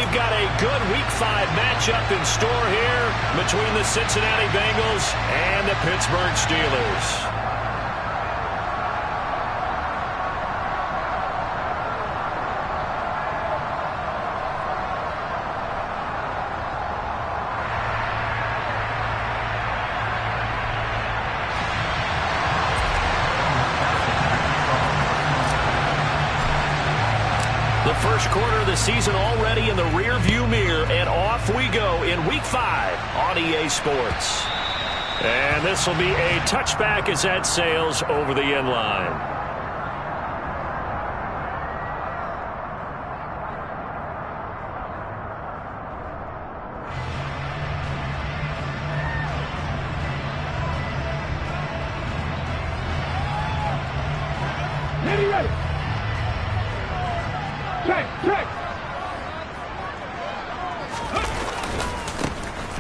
we've got a good Week 5 matchup in store here between the Cincinnati Bengals and the Pittsburgh Steelers. First quarter of the season already in the rear-view mirror, and off we go in Week 5 on EA Sports. And this will be a touchback as that sails over the end line. Ready. Check.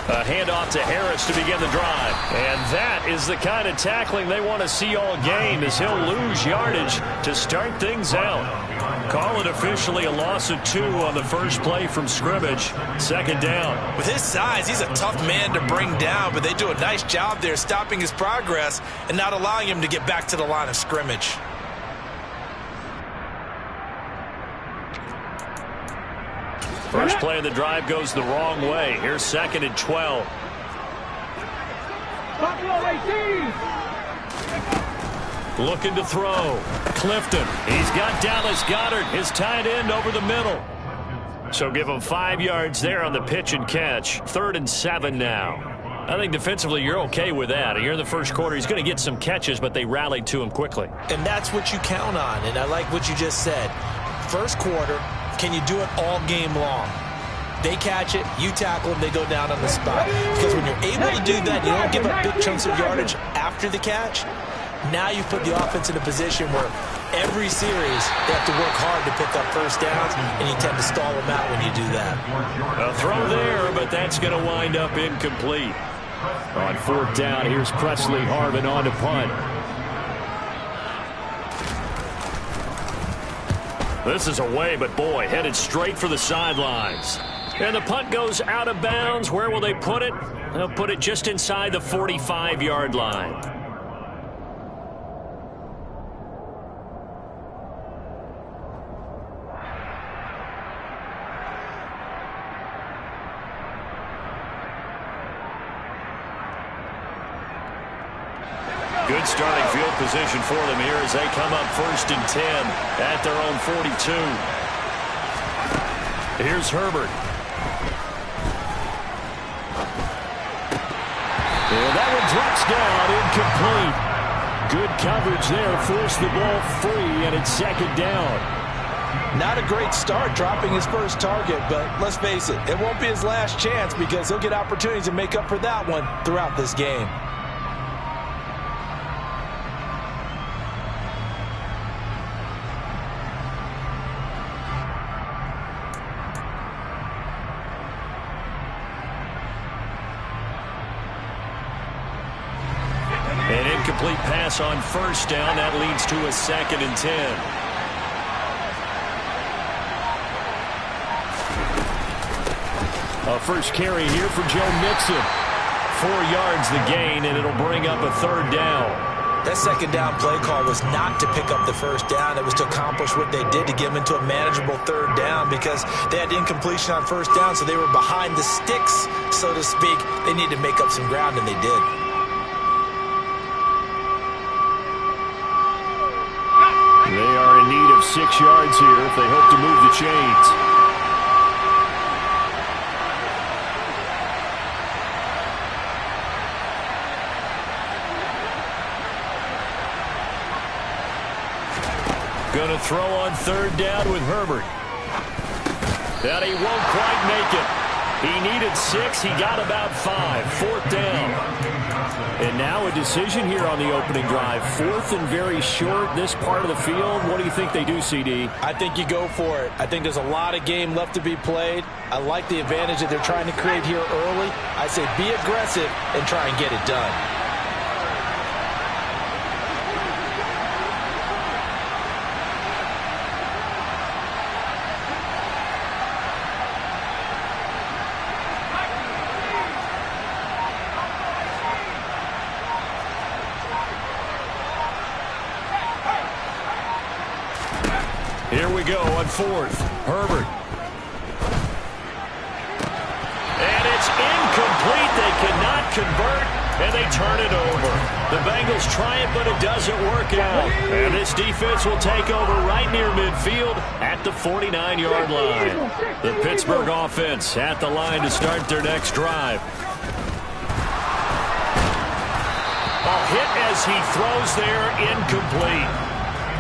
A handoff to Harris to begin the drive. And that is the kind of tackling they want to see all game, as he'll lose yardage to start things out. Call it officially a loss of 2 on the first play from scrimmage. Second down. With his size, he's a tough man to bring down, but they do a nice job there stopping his progress and not allowing him to get back to the line of scrimmage. First play of the drive goes the wrong way. Here's 2nd and 12. Looking to throw. Clifton. He's got Dallas Goedert, his tight end, over the middle. So give him 5 yards there on the pitch and catch. 3rd and 7 now. I think defensively you're okay with that. Here in the first quarter, he's going to get some catches, but they rallied to him quickly. And that's what you count on, and I like what you just said. First quarter, can you do it all game long? They catch it, you tackle them, they go down on the spot. Because when you're able to do that, you don't give up big chunks of yardage after the catch. Now you put the offense in a position where every series they have to work hard to pick up first downs, and you tend to stall them out when you do that. A throw there, but that's going to wind up incomplete. On 4th down, here's Presley Harvin on to punt. This is away, but boy, headed straight for the sidelines. And the punt goes out of bounds. Where will they put it? They'll put it just inside the 45-yard line. Good starting field position for them here as they come up 1st and 10 at their own 42. Here's Herbert. And that one drops down, incomplete. Good coverage there, forced the ball free, and it's 2nd down. Not a great start dropping his first target, but let's face it, it won't be his last chance because he'll get opportunities to make up for that one throughout this game. Complete pass on 1st down. That leads to a 2nd and 10. A first carry here for Joe Mixon. 4 yards the gain, and it'll bring up a 3rd down. That 2nd down play call was not to pick up the first down. It was to accomplish what they did to get them into a manageable 3rd down because they had incompletion on 1st down, so they were behind the sticks, so to speak. They needed to make up some ground, and they did. They are in need of 6 yards here if they hope to move the chains. Going to throw on 3rd down with Herbert. And he won't quite make it. He needed 6. He got about 5. 4th down. And now a decision here on the opening drive. 4th and very short, this part of the field. What do you think they do, CD? I think you go for it. I think there's a lot of game left to be played. I like the advantage that they're trying to create here early. I say be aggressive and try and get it done. Here we go on fourth. Herbert. And it's incomplete. They cannot convert, and they turn it over. The Bengals try it, but it doesn't work out. And this defense will take over right near midfield at the 49-yard line. The Pittsburgh offense at the line to start their next drive. A hit as he throws there, incomplete.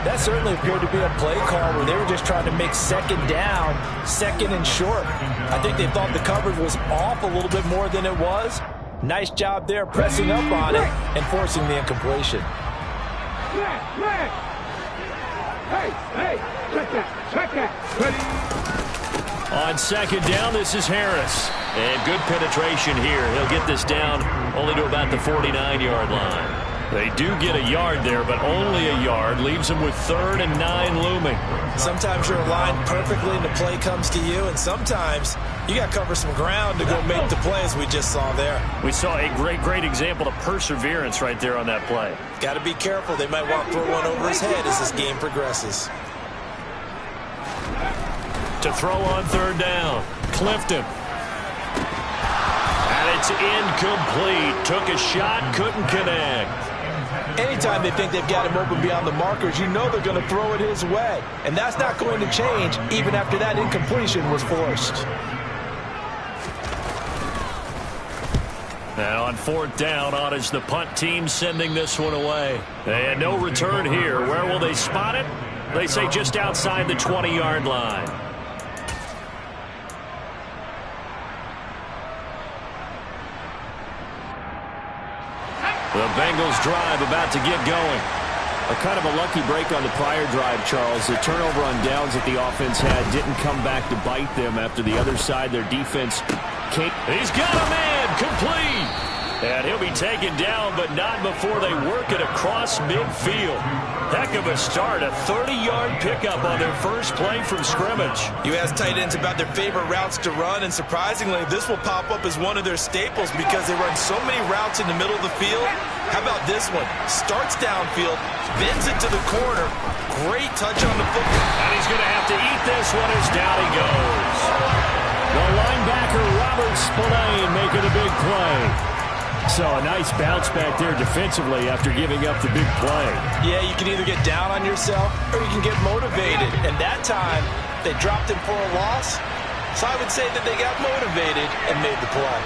That certainly appeared to be a play call where they were just trying to make second down, second and short. I think they thought the coverage was off a little bit more than it was. Nice job there pressing up on it and forcing the incompletion. On second down, this is Harris. And good penetration here. He'll get this down only to about the 49-yard line. They do get a yard there, but only a yard. Leaves them with 3rd and 9 looming. Sometimes you're aligned perfectly and the play comes to you, and sometimes you got to cover some ground to go make the play, as we just saw there. We saw a great example of perseverance right there on that play. Got to be careful. They might want to throw one over his head as this game progresses. To throw on 3rd down, Clifton. And it's incomplete. Took a shot, couldn't connect. Anytime they think they've got him open beyond the markers, you know they're going to throw it his way. And that's not going to change even after that incompletion was forced. And on 4th down, on is the punt team sending this one away. And no return here. Where will they spot it? They say just outside the 20-yard line. The Bengals drive about to get going. A kind of a lucky break on the prior drive, Charles. The turnover on downs that the offense had didn't come back to bite them after the other side. Their defense came. He's got a man, complete. And he'll be taken down, but not before they work it across midfield. Heck of a start, a 30-yard pickup on their first play from scrimmage. You ask tight ends about their favorite routes to run, and surprisingly, this will pop up as one of their staples because they run so many routes in the middle of the field. How about this one? Starts downfield, bends it to the corner. Great touch on the football. And he's going to have to eat this one as down he goes. The linebacker, Robert Spillane, making a big play. So a nice bounce back there defensively after giving up the big play. Yeah, you can either get down on yourself or you can get motivated. And that time, they dropped him for a loss. So I would say that they got motivated and made the play.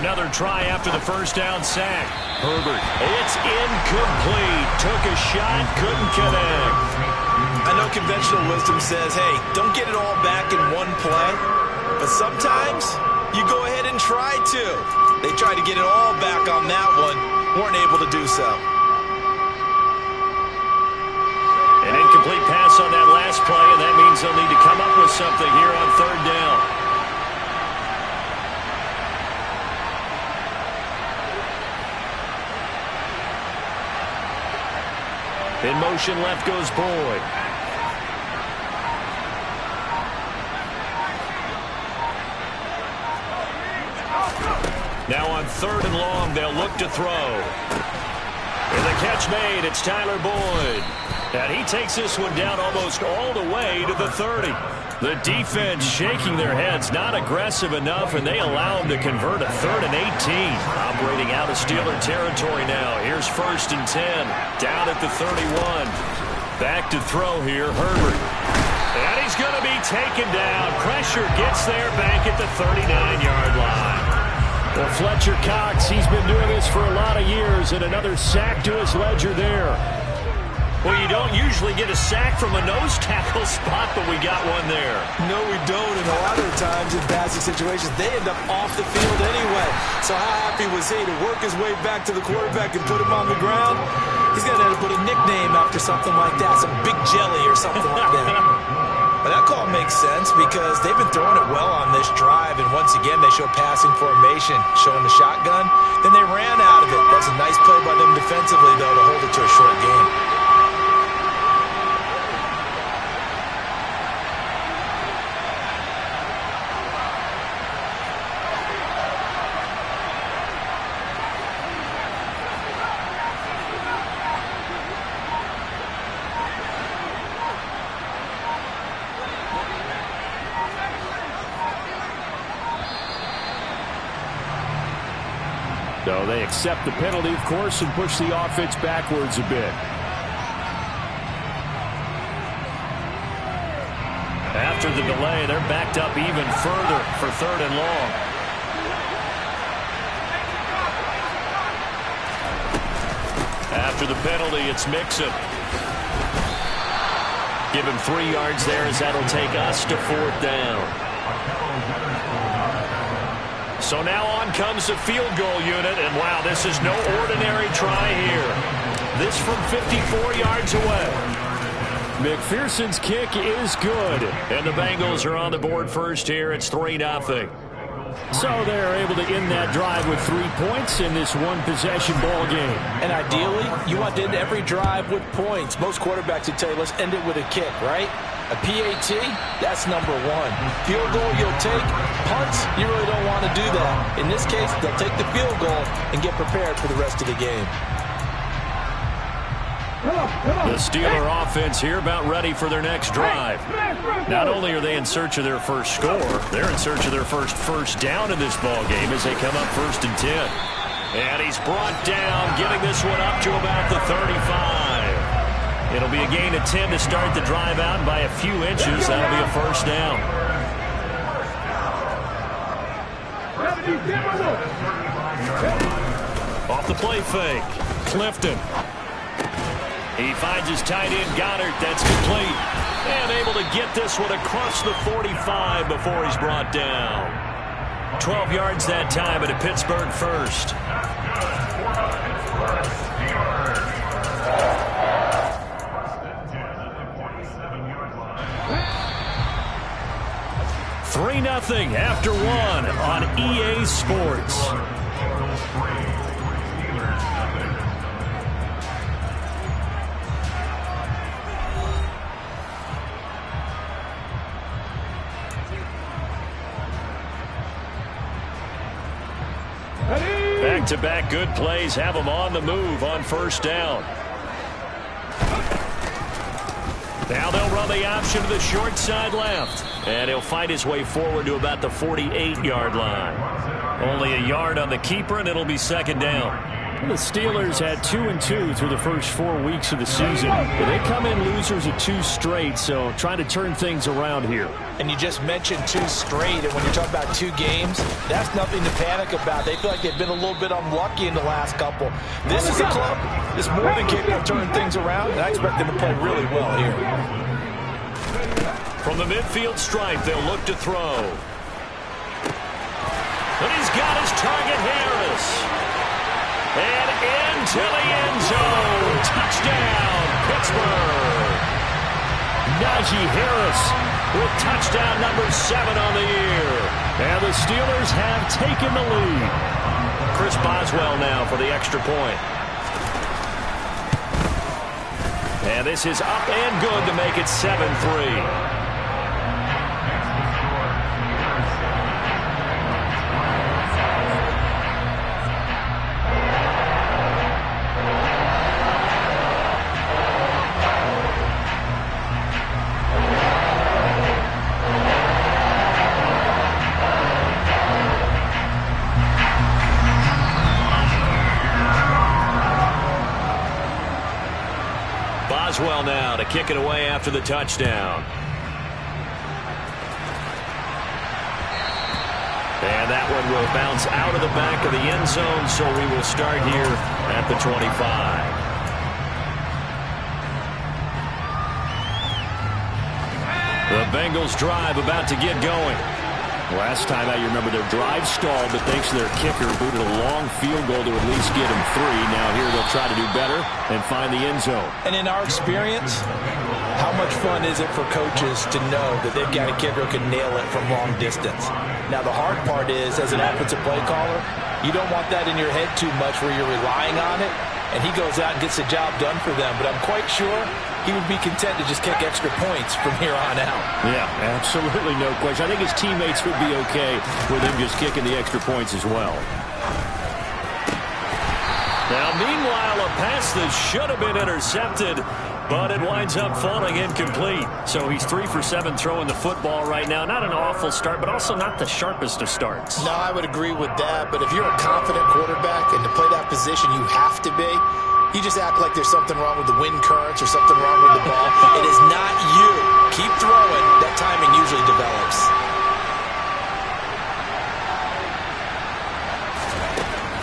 Another try after the first down sack. Herbert. It's incomplete. Took a shot, couldn't connect. I know conventional wisdom says, hey, don't get it all back in one play. But sometimes you go ahead and try to. They tried to get it all back on that one. Weren't able to do so. An incomplete pass on that last play, and that means they'll need to come up with something here on 3rd down. In motion, left goes Boyd. Now on 3rd and long, they'll look to throw. And the catch made, it's Tyler Boyd. And he takes this one down almost all the way to the 30. The defense shaking their heads, not aggressive enough, and they allow him to convert a 3rd and 18. Operating out of Steeler territory now. Here's 1st and 10, down at the 31. Back to throw here, Herbert. And he's going to be taken down. Pressure gets there back at the 39-yard line. Well, Fletcher Cox, he's been doing this for a lot of years, and another sack to his ledger there. Well, you don't usually get a sack from a nose tackle spot, but we got one there. No, we don't. And a lot of the times in passing situations, they end up off the field anyway. So how happy was he to work his way back to the quarterback and put him on the ground? He's going to have to put a nickname after something like that, some Big Jelly or something like that. But that call makes sense because they've been throwing it well on this drive, and once again they show passing formation, showing the shotgun. Then they ran out of it. That's a nice play by them defensively, though, to hold it to a short game. So they accept the penalty, of course, and push the offense backwards a bit. After the delay, they're backed up even further for 3rd and long. After the penalty, it's Mixon. Give him 3 yards there as that'll take us to 4th down. So now on comes the field goal unit, and wow, this is no ordinary try here. This from 54 yards away. McPherson's kick is good. And the Bengals are on the board first here. It's 3-0. So they're able to end that drive with 3 points in this one-possession ball game. And ideally, you want to end every drive with points. Most quarterbacks would tell you, let's end it with a kick, right? A PAT, that's number 1. Field goal, you'll take. Punts, you really don't want to do that. In this case, they'll take the field goal and get prepared for the rest of the game. The Steeler offense here about ready for their next drive. Not only are they in search of their first score, they're in search of their first down in this ball game as they come up 1st and 10. And he's brought down, getting this one up to about the 35. It'll be a gain of 10 to start the drive out, and by a few inches, that'll be a 1st down. Off the play fake, Clifton. He finds his tight end, Goddard. That's complete. And able to get this one across the 45 before he's brought down. 12 yards that time, and a Pittsburgh first. $3-0 after 1 on EA Sports. Back-to-back good plays have him on the move on 1st down. Now they'll run the option to the short side left. And he'll fight his way forward to about the 48-yard line. Only a yard on the keeper, and it'll be 2nd down. The Steelers had 2-2 through the first 4 weeks of the season. But they come in losers of 2 straight, so trying to turn things around here. And you just mentioned 2 straight, and when you're talking about 2 games, that's nothing to panic about. They feel like they've been a little bit unlucky in the last couple. This is a club that's more than capable of turning things around, and I expect them to play really well here. From the midfield stripe, they'll look to throw. And he's got his target, Harris. And into the end zone. Touchdown, Pittsburgh. Najee Harris with touchdown number 7 on the year. And the Steelers have taken the lead. Chris Boswell now for the extra point. And this is up and good to make it 7-3. Boswell now to kick it away after the touchdown. And that one will bounce out of the back of the end zone, so we will start here at the 25. The Bengals drive about to get going. Last time out, you remember their drive stalled, but thanks to their kicker, booted a long field goal to at least get them 3. Now here they'll try to do better and find the end zone. And in our experience, how much fun is it for coaches to know that they've got a kicker who can nail it from long distance? Now the hard part is, as an offensive play caller, you don't want that in your head too much where you're relying on it, and he goes out and gets the job done for them. But I'm quite sure he would be content to just kick extra points from here on out. Yeah, absolutely no question. I think his teammates would be okay with him just kicking the extra points as well. Now, meanwhile, a pass that should have been intercepted but it winds up falling incomplete. So he's 3 for 7 throwing the football right now. Not an awful start, but also not the sharpest of starts. No, I would agree with that. But if you're a confident quarterback and to play that position, you have to be. You just act like there's something wrong with the wind currents or something wrong with the ball. It is not you. Keep throwing. That timing usually develops.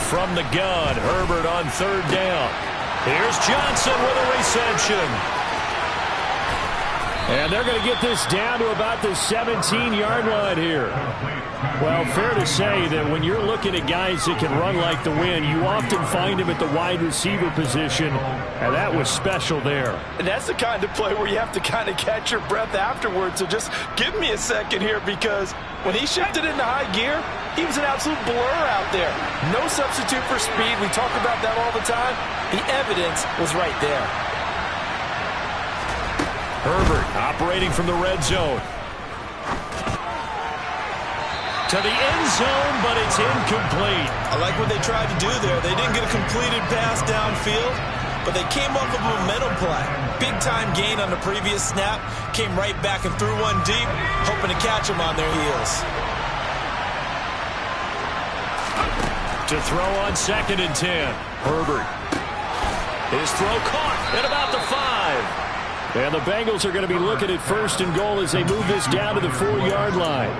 From the gun, Herbert on 3rd down. Here's Johnson with a reception. And they're going to get this down to about the 17-yard line here. Well, fair to say that when you're looking at guys that can run like the wind, you often find them at the wide receiver position, and that was special there. And that's the kind of play where you have to kind of catch your breath afterwards. So just give me a second here, because when he shifted into high gear, he was an absolute blur out there. No substitute for speed. We talk about that all the time. The evidence was right there. Herbert operating from the red zone. To the end zone, but it's incomplete. I like what they tried to do there. They didn't get a completed pass downfield, but they came off of a momentum play. Big-time gain on the previous snap. Came right back and threw one deep, hoping to catch them on their heels. To throw on 2nd and 10. Herbert. His throw caught at about the 5. And the Bengals are going to be looking at 1st and goal as they move this down to the 4-yard line.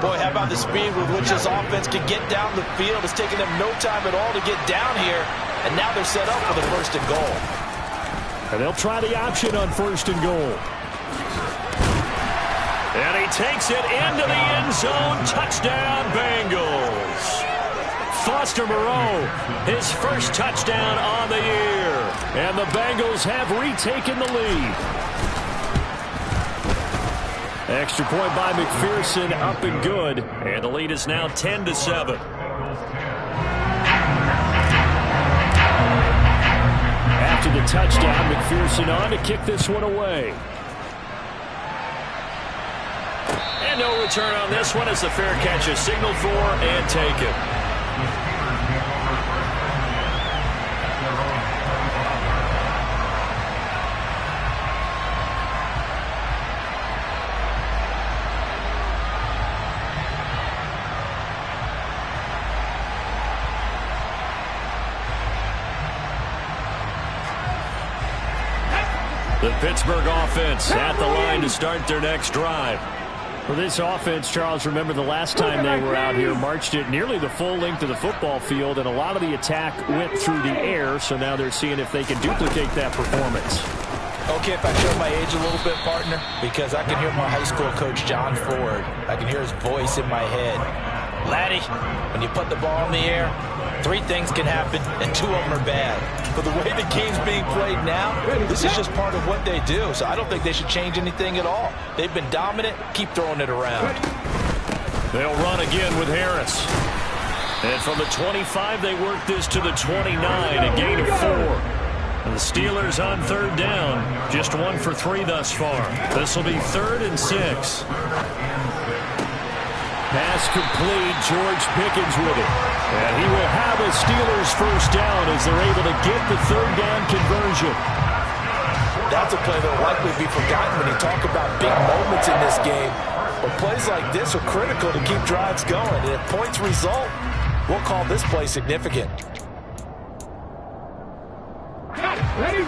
Boy, how about the speed with which this offense can get down the field? It's taken them no time at all to get down here, and now they're set up for the 1st and goal. And they'll try the option on 1st and goal. And he takes it into the end zone. Touchdown, Bengals. Foster Moreau, his first touchdown on the year. And the Bengals have retaken the lead. Extra point by McPherson, up and good. And the lead is now 10-7. After the touchdown, McPherson on to kick this one away. And no return on this one as the fair catch is signaled for and taken. The Pittsburgh offense at the line to start their next drive. For this offense, Charles, remember the last time they were out here, marched it nearly the full length of the football field, and a lot of the attack went through the air, so now they're seeing if they can duplicate that performance. Okay, if I show my age a little bit, partner, because I can hear my high school coach, John Ford. I can hear his voice in my head. Laddie, when you put the ball in the air, 3 things can happen, and 2 of them are bad. But the way the game's being played now, this is just part of what they do. So I don't think they should change anything at all. They've been dominant. Keep throwing it around. They'll run again with Harris. And from the 25, they work this to the 29, a gain of 4. And the Steelers on 3rd down, just 1 for 3 thus far. This will be 3rd and 6. Pass complete, George Pickens with it. And he will have a Steelers first down as they're able to get the 3rd down conversion. That's a play that will likely be forgotten when you talk about big moments in this game. But plays like this are critical to keep drives going. And if points result, we'll call this play significant. Ready?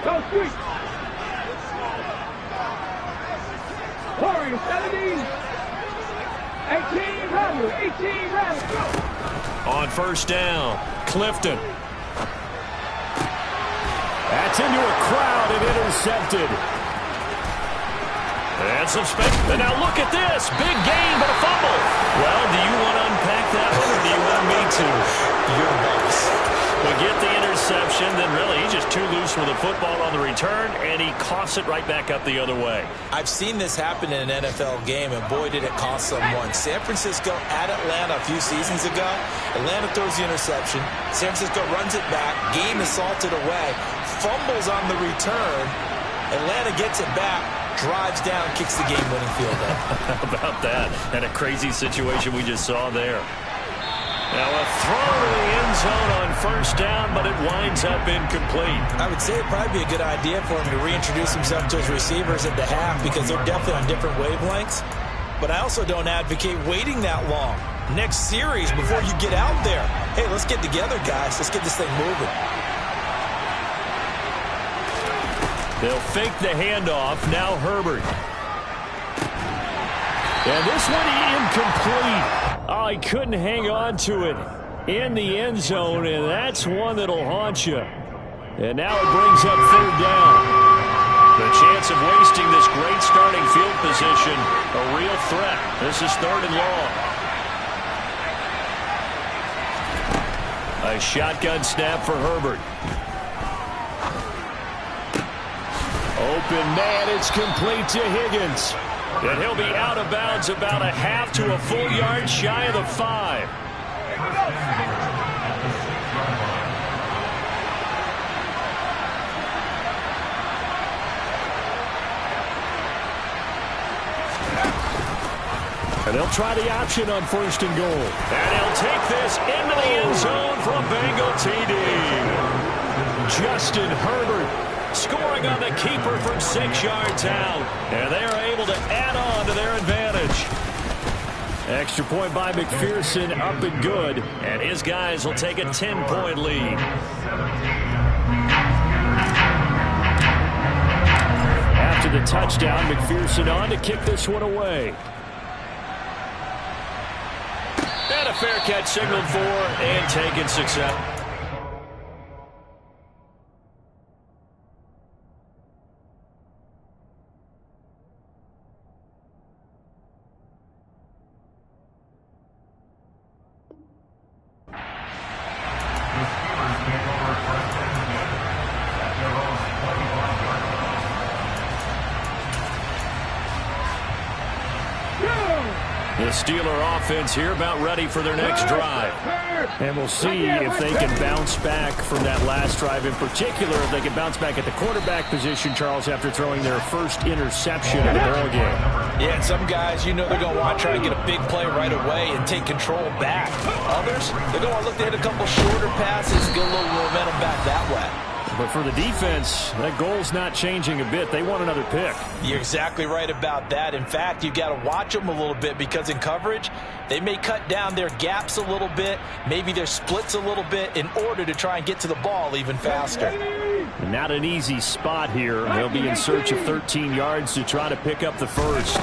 Go, 3. Warriors, 17. 18, rattle. 18, rattle. Go. On 1st down, Clifton. That's into a crowd and intercepted. And some space. And now look at this. Big gain, but a fumble. Well, do you want to unpack that one, or do you want me to? You're the boss. We get the interception, then really he's just too loose with the football on the return, and he coughs it right back up the other way. I've seen this happen in an NFL game, and boy, did it cost someone. San Francisco at Atlanta a few seasons ago. Atlanta throws the interception. San Francisco runs it back. Game is salted away. Fumbles on the return. Atlanta gets it back. Drives down, kicks the game-winning field goal. How about that? And a crazy situation we just saw there. Now a throw to the end zone on first down, but it winds up incomplete. I would say it'd probably be a good idea for him to reintroduce himself to his receivers at the half because they're definitely on different wavelengths. But I also don't advocate waiting that long. Next series before you get out there. Hey, let's get together, guys. Let's get this thing moving. They'll fake the handoff. Now Herbert. And this one incomplete. Oh, he couldn't hang on to it in the end zone, and that's one that'll haunt you. And now it brings up third down. The chance of wasting this great starting field position, a real threat. This is third and long. A shotgun snap for Herbert. Open man, it's complete to Higgins. And he'll be out of bounds about a half to a full yard shy of the 5. And they'll try the option on first and goal. And he'll take this into the end zone for a Bengal TD. Justin Herbert scoring on the keeper from 6 yards out. And they are able to add on to their advantage. Extra point by McPherson, up and good. And his guys will take a 10-point lead. After the touchdown, McPherson on to kick this one away. And a fair catch signaled for and taken success. The Steeler offense here about ready for their next drive. And we'll see if they can bounce back from that last drive. In particular, if they can bounce back at the quarterback position, Charles, after throwing their first interception of the ball game. Yeah, and some guys, you know they're going to want to try and get a big play right away and take control back. Others, they're going to want to look to hit a couple shorter passes, get a little momentum back that way. But for the defense, that goal's not changing a bit. They want another pick. You're exactly right about that. In fact, you've got to watch them a little bit because in coverage, they may cut down their gaps a little bit, maybe their splits a little bit in order to try and get to the ball even faster. Not an easy spot here. They'll be in search of 13 yards to try to pick up the first.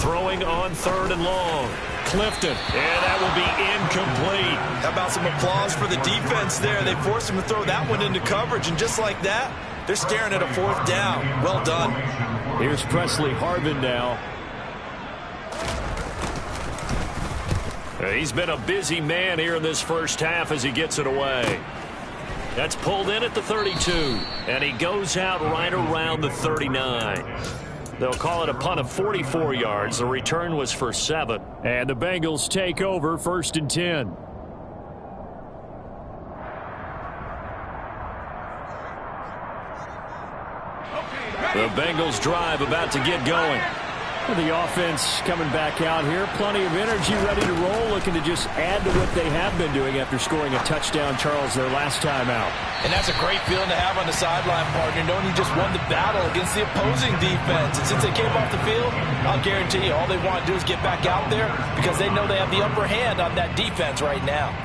Throwing on third and long. Clifton, and that will be incomplete. How about some applause for the defense there? They forced him to throw that one into coverage, and just like that, they're staring at a fourth down. Well done. Here's Presley Harvin now. He's been a busy man here in this first half as he gets it away. That's pulled in at the 32, and he goes out right around the 39. They'll call it a punt of 44 yards. The return was for 7. And the Bengals take over first and 10. The Bengals drive about to get going. The offense coming back out here. Plenty of energy, ready to roll, looking to just add to what they have been doing after scoring a touchdown, Charles, their last time out. And that's a great feeling to have on the sideline, partner, knowing you just won the battle against the opposing defense. And since they came off the field, I'll guarantee you all they want to do is get back out there because they know they have the upper hand on that defense right now.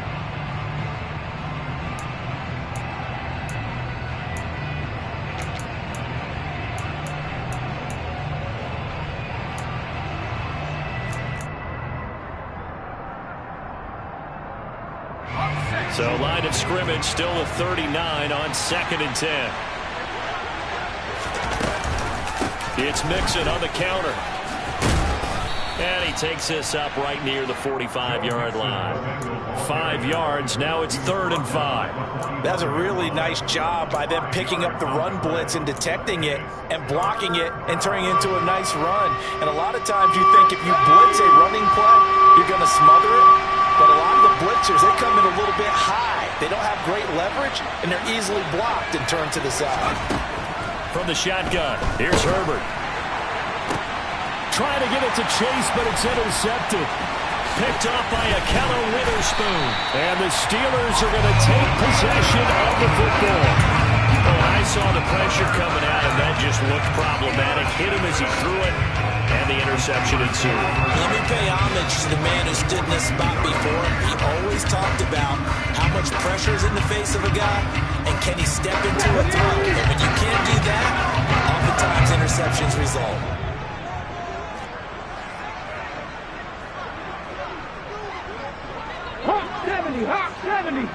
So line of scrimmage still a 39 on 2nd and 10. It's Mixon on the counter. And he takes this up right near the 45-yard line. 5 yards. Now it's 3rd and 5. That's a really nice job by them picking up the run blitz and detecting it and blocking it and turning it into a nice run. And a lot of times you think if you blitz a running play, you're going to smother it. But a lot of the blitzers, they come in a little bit high. They don't have great leverage, and they're easily blocked and turned to the side. From the shotgun, here's Herbert. Trying to get it to Chase, but it's intercepted. picked off by a Keller Witherspoon. And the Steelers are going to take possession of the football. Well, I saw the pressure coming at him. That just looked problematic. Hit him as he threw it, and the interception ensued. Let me pay homage to the man who stood in this spot before. He always talked about how much pressure is in the face of a guy, and can he step into a throw. And when you can't do that, oftentimes interceptions result. Hawk 70, Hawk 70.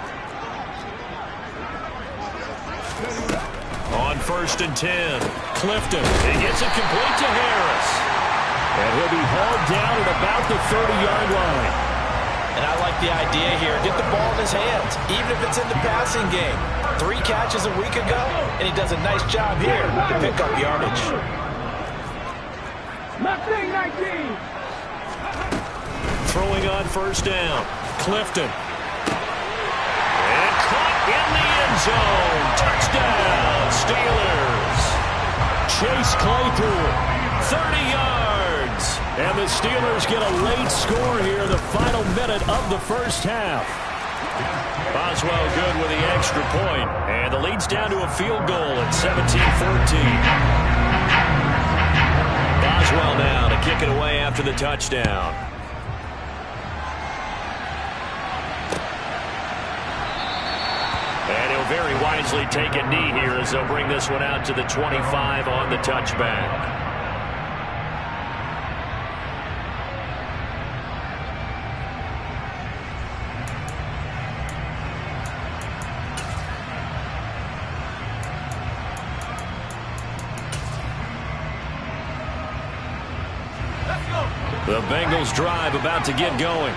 On 1st and 10, Clifton. He gets it complete to Harris. And he'll be hauled down at about the 30-yard line. And I like the idea here. Get the ball in his hands, even if it's in the passing game. 3 catches a week ago, and he does a nice job here to pick up yardage. Mustang 19. Throwing on 1st down, Clifton. And caught in the end zone. Touchdown, Steelers. Chase Claypool, 30 yards. And the Steelers get a late score here in the final minute of the first half. Boswell good with the extra point. And the lead's down to a field goal at 17-14. Boswell now to kick it away after the touchdown. And he'll very wisely take a knee here as they'll bring this one out to the 25 on the touchback. The Bengals drive about to get going.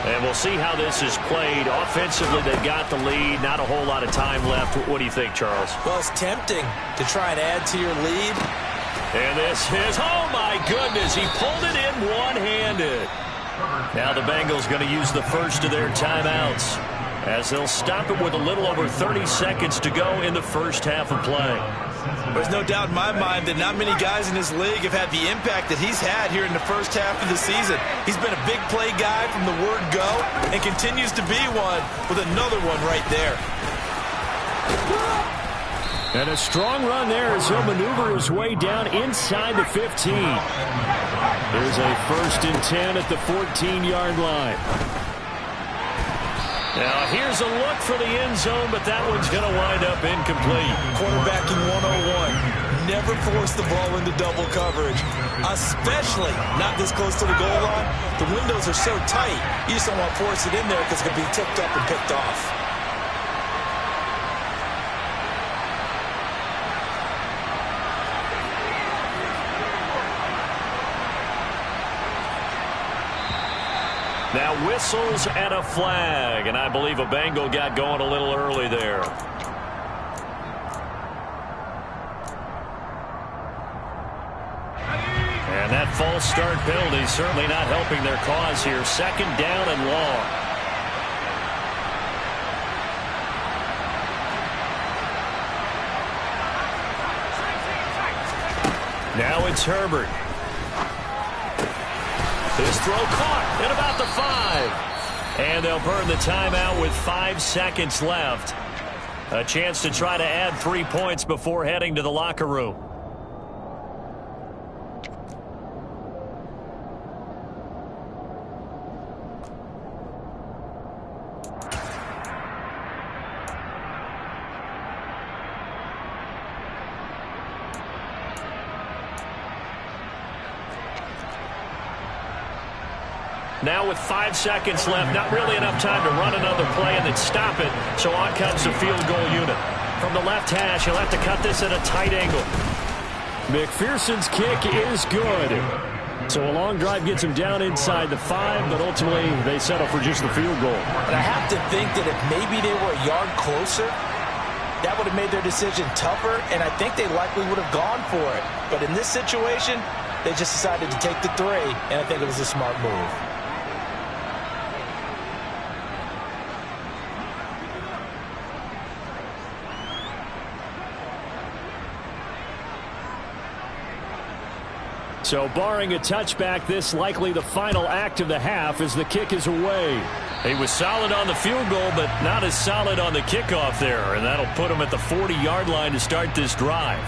And we'll see how this is played. Offensively, they've got the lead. Not a whole lot of time left. What do you think, Charles? Well, it's tempting to try and add to your lead. And this is, oh my goodness, he pulled it in one-handed. Now the Bengals going to use the first of their timeouts as they'll stop it with a little over 30 seconds to go in the first half of play. There's no doubt in my mind that not many guys in this league have had the impact that he's had here in the first half of the season. He's been a big play guy from the word go and continues to be one with another one right there. And a strong run there as he'll maneuver his way down inside the 15. There's a 1st and 10 at the 14-yard line. Now, here's a look for the end zone, but that one's going to wind up incomplete. Quarterbacking 101. Never force the ball into double coverage, especially not this close to the goal line. The windows are so tight, you just don't want to force it in there because it could be tipped up and picked off. Now whistles and a flag, and I believe a Bengal got going a little early there. And that false start penalty certainly not helping their cause here. 2nd down and long. Now it's Herbert. His throw caught at about the 5. And they'll burn the timeout with 5 seconds left. A chance to try to add 3 points before heading to the locker room. Now with 5 seconds left, not really enough time to run another play and then stop it. So on comes the field goal unit. From the left hash, he'll have to cut this at a tight angle. McPherson's kick is good. So a long drive gets him down inside the 5, but ultimately they settle for just the field goal. And I have to think that if maybe they were a yard closer, that would have made their decision tougher, and I think they likely would have gone for it. But in this situation, they just decided to take the 3, and I think it was a smart move. So barring a touchback, this likely the final act of the half as the kick is away. He was solid on the field goal, but not as solid on the kickoff there, and that'll put him at the 40-yard line to start this drive.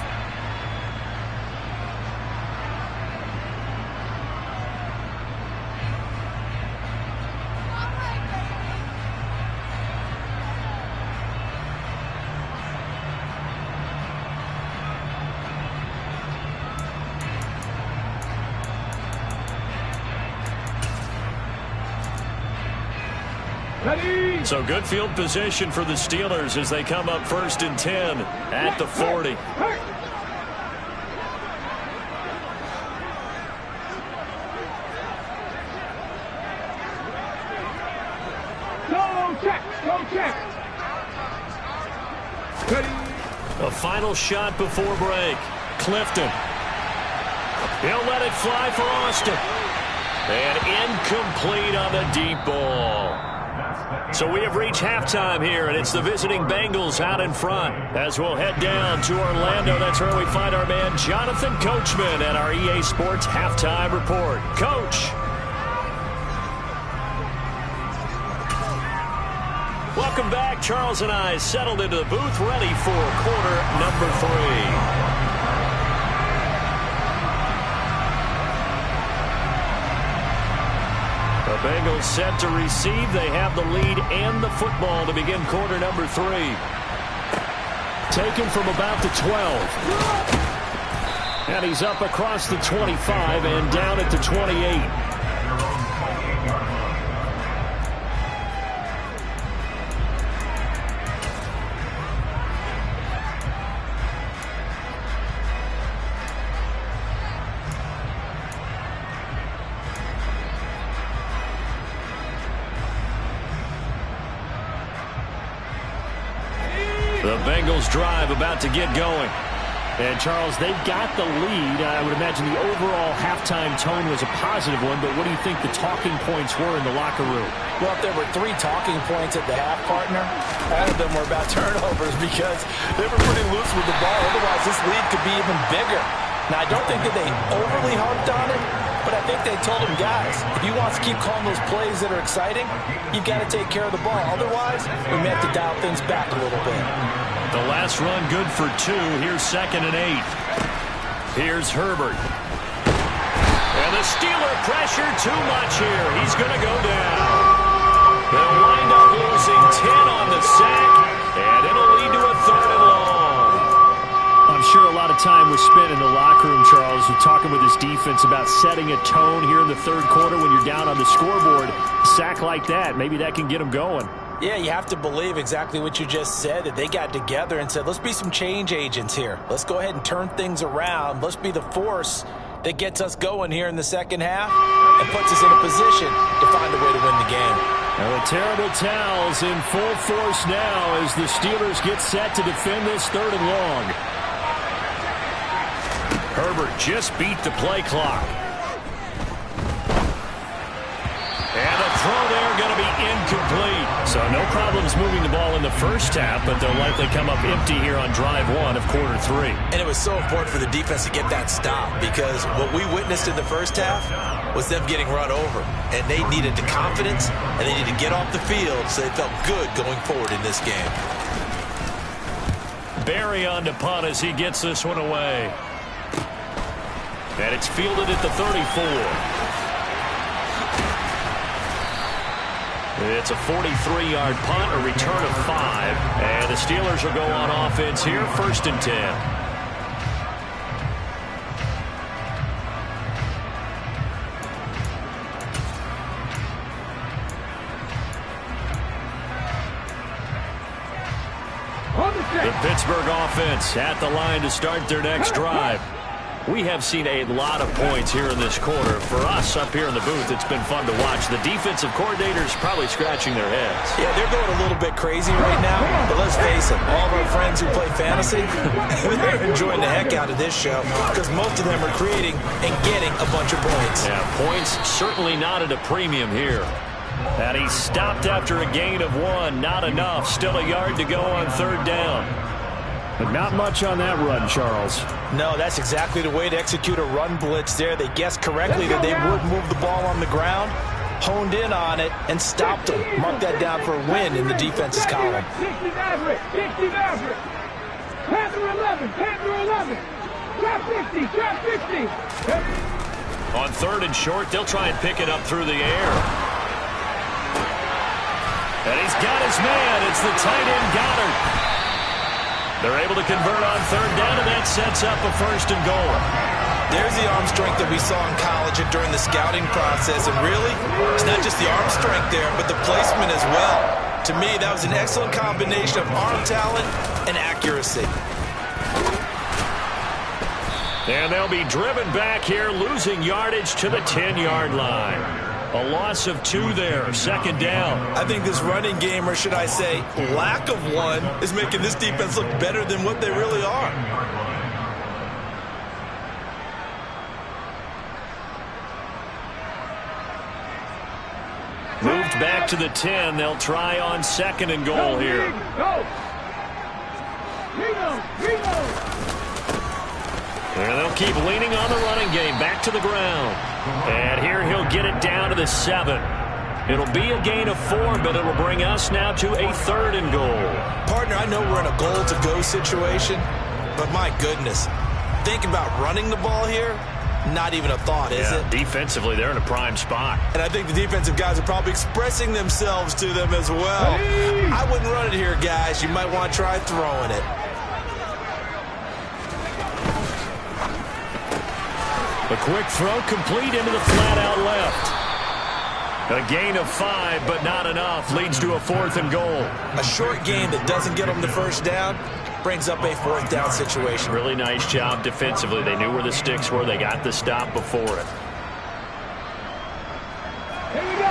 So good field position for the Steelers as they come up 1st and 10 at the 40. Go check. A final shot before break. Clifton. He'll let it fly for Austin. And incomplete on the deep ball. So we have reached halftime here, and it's the visiting Bengals out in front. As we'll head down to Orlando, that's where we find our man Jonathan Coachman at our EA Sports Halftime Report. Coach. Welcome back. Charles and I settled into the booth, ready for quarter number 3. The Bengals set to receive. They have the lead and the football to begin quarter number 3. Taken from about the 12. And he's up across the 25 and down at the 28. The Bengals drive about to get going. And, Charles, they've got the lead. I would imagine the overall halftime tone was a positive one, but what do you think the talking points were in the locker room? Well, if there were 3 talking points at the half, partner, all of them were about turnovers because they were pretty loose with the ball. Otherwise, this lead could be even bigger. Now, I don't think that they overly harped on it, but I think they told him, guys, if you want to keep calling those plays that are exciting, you've got to take care of the ball. Otherwise, we may have to dial things back a little bit. The last run good for 2. Here's 2nd and 8. Here's Herbert. And the Steeler pressure too much here. He's going to go down. They'll wind up losing 10 on the sack, and it'll lead to a 3rd and long. I'm sure a lot of time was spent in the locker room, Charles, with talking with his defense about setting a tone here in the 3rd quarter when you're down on the scoreboard. A sack like that, maybe that can get them going. Yeah, you have to believe exactly what you just said, that they got together and said, let's be some change agents here. Let's go ahead and turn things around. Let's be the force that gets us going here in the second half and puts us in a position to find a way to win the game. Well, the terrible towels in full force now as the Steelers get set to defend this 3rd and long. Herbert just beat the play clock. And a throw there going to be incomplete. So no problems moving the ball in the first half, but they'll likely come up empty here on drive 1 of quarter 3. And it was so important for the defense to get that stop because what we witnessed in the first half was them getting run over. And they needed the confidence, and they needed to get off the field so they felt good going forward in this game. Barry on to punt as he gets this one away. And it's fielded at the 34. It's a 43-yard punt, a return of 5. And the Steelers will go on offense here, 1st and 10. The Pittsburgh offense at the line to start their next drive. We have seen a lot of points here in this quarter. For us up here in the booth, it's been fun to watch. The defensive coordinators probably scratching their heads. Yeah, they're going a little bit crazy right now, but let's face it, all of our friends who play fantasy, they're enjoying the heck out of this show because most of them are creating and getting a bunch of points. Yeah, points certainly not at a premium here. And he stopped after a gain of 1. Not enough. Still a yard to go on 3rd down. But not much on that run, Charles. No, that's exactly the way to execute a run blitz there. They guessed correctly that they would move the ball on the ground, honed in on it, and stopped them. Mark that down for a win in the defense's column. 60 average, 60 average. Panther 11, Panther 11. Drop 50, drop 50. On 3rd and short, they'll try and pick it up through the air. And he's got his man. It's the tight end, Goddard. They're able to convert on 3rd down, and that sets up a 1st and goal. There's the arm strength that we saw in college and during the scouting process. And really, it's not just the arm strength there, but the placement as well. To me, that was an excellent combination of arm talent and accuracy. And they'll be driven back here, losing yardage to the 10-yard line. A loss of 2 there, 2nd down. I think this running game, or should I say lack of one, is making this defense look better than what they really are. Moved back to the 10. They'll try on 2nd and goal here. Go. And they'll keep leaning on the running game. Back to the ground. And here he'll get it down to the 7. It'll be a gain of 4, but it'll bring us now to a 3rd and goal. Partner, I know we're in a goal-to-go situation, but my goodness, think about running the ball here. Not even a thought, is it? Defensively, they're in a prime spot. And I think the defensive guys are probably expressing themselves to them as well. Hey! I wouldn't run it here, guys. You might want to try throwing it. A quick throw complete into the flat out left. A gain of 5, but not enough. Leads to a 4th and goal. A short game that doesn't get them the 1st down brings up a 4th down situation. Really nice job defensively. They knew where the sticks were. They got the stop before it. Here we go.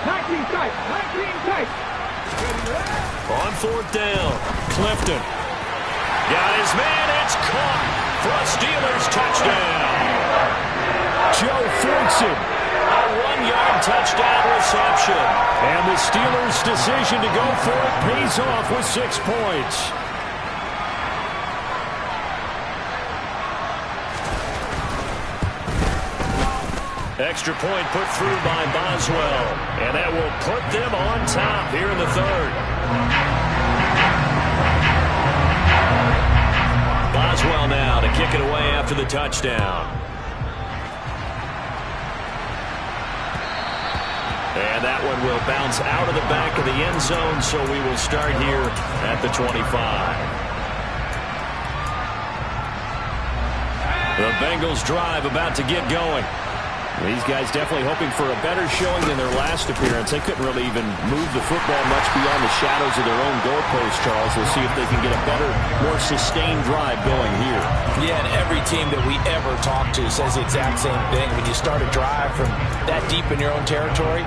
19 tight. On 4th down, Clifton. Got his man. It's caught for a Steelers touchdown. Joe Flexon. A 1-yard touchdown reception. And the Steelers' decision to go for it pays off with 6 points. Extra point put through by Boswell. And that will put them on top here in the 3rd. Boswell now to kick it away after the touchdown. And that one will bounce out of the back of the end zone, so we will start here at the 25. The Bengals drive about to get going. These guys definitely hoping for a better showing than their last appearance. They couldn't really even move the football much beyond the shadows of their own goalpost, Charles. We'll see if they can get a better, more sustained drive going here. Yeah, and every team that we ever talk to says the exact same thing. When you start a drive from that deep in your own territory,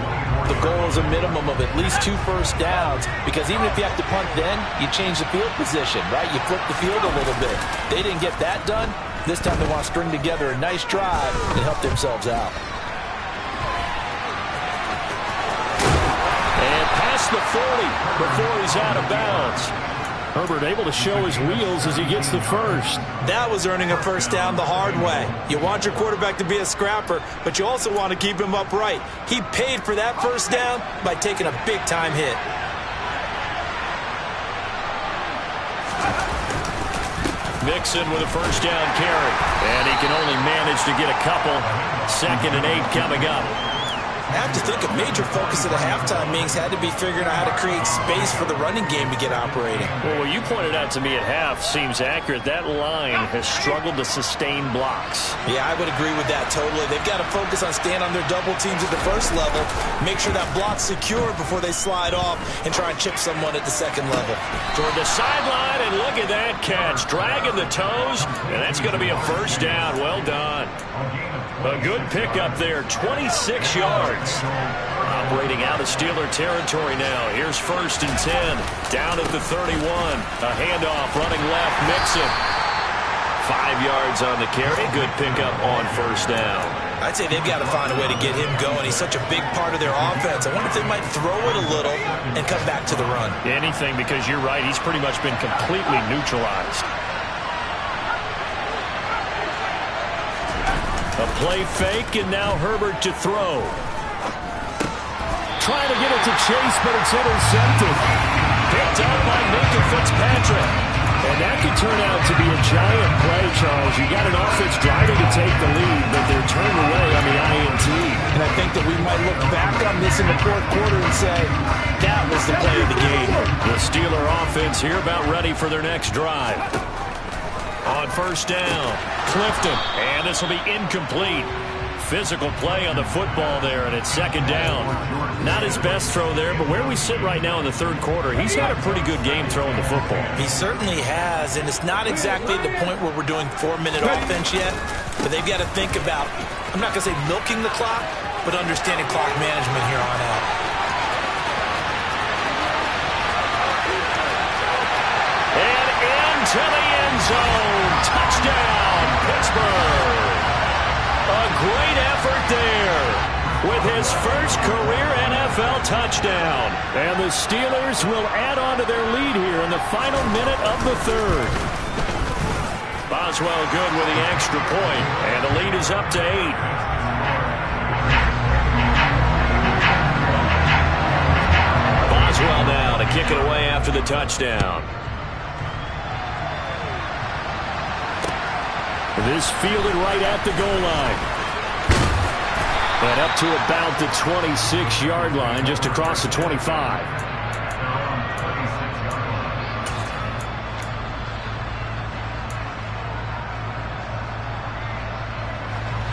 the goal is a minimum of at least 2 first downs, because even if you have to punt then, you change the field position, right? You flip the field a little bit. They didn't get that done. This time they want to string together a nice drive and help themselves out. And past the 40 before he's out of bounds. Herbert able to show his wheels as he gets the first. That was earning a first down the hard way. You want your quarterback to be a scrapper, but you also want to keep him upright. He paid for that first down by taking a big-time hit. Mixon with a first down carry. And he can only manage to get a couple. 2nd and 8 coming up. I have to think a major focus of the halftime meetings had to be figuring out how to create space for the running game to get operating. Well, what you pointed out to me at half seems accurate. That line has struggled to sustain blocks. Yeah, I would agree with that totally. They've got to focus on staying on their double teams at the first level, make sure that block's secured before they slide off and try and chip someone at the second level. Toward the sideline, and look at that catch. Dragging the toes, and that's going to be a first down. Well done. A good pickup there, 26 yards. Operating out of Steeler territory now. Here's 1st and 10. Down at the 31. A handoff running left. Mixon. 5 yards on the carry. Good pickup on first down. I'd say they've got to find a way to get him going. He's such a big part of their offense. I wonder if they might throw it a little and come back to the run. Anything, because you're right. He's pretty much been completely neutralized. A play fake, and now Herbert to throw. Trying to get it to Chase, but it's intercepted. Picked up by Minka Fitzpatrick. And that could turn out to be a giant play, Charles. You got an offense driving to take the lead, but they're turned away on the INT. And I think that we might look back on this in the fourth quarter and say, that was the play of the game. The Steeler offense here about ready for their next drive. On first down, Clifton, and this will be incomplete. Physical play on the football there, and it's second down. Not his best throw there, but where we sit right now in the third quarter, he's had a pretty good game throwing the football. He certainly has, and it's not exactly the point where we're doing 4-minute offense yet, but they've got to think about, I'm not going to say milking the clock, but understanding clock management here on out. And into the end zone. Touchdown, Pittsburgh. A great effort there with his first career NFL touchdown. And the Steelers will add on to their lead here in the final minute of the third. Boswell good with the extra point, and the lead is up to 8. Boswell now to kick it away after the touchdown. This fielded right at the goal line. And up to about the 26-yard line, just across the 25.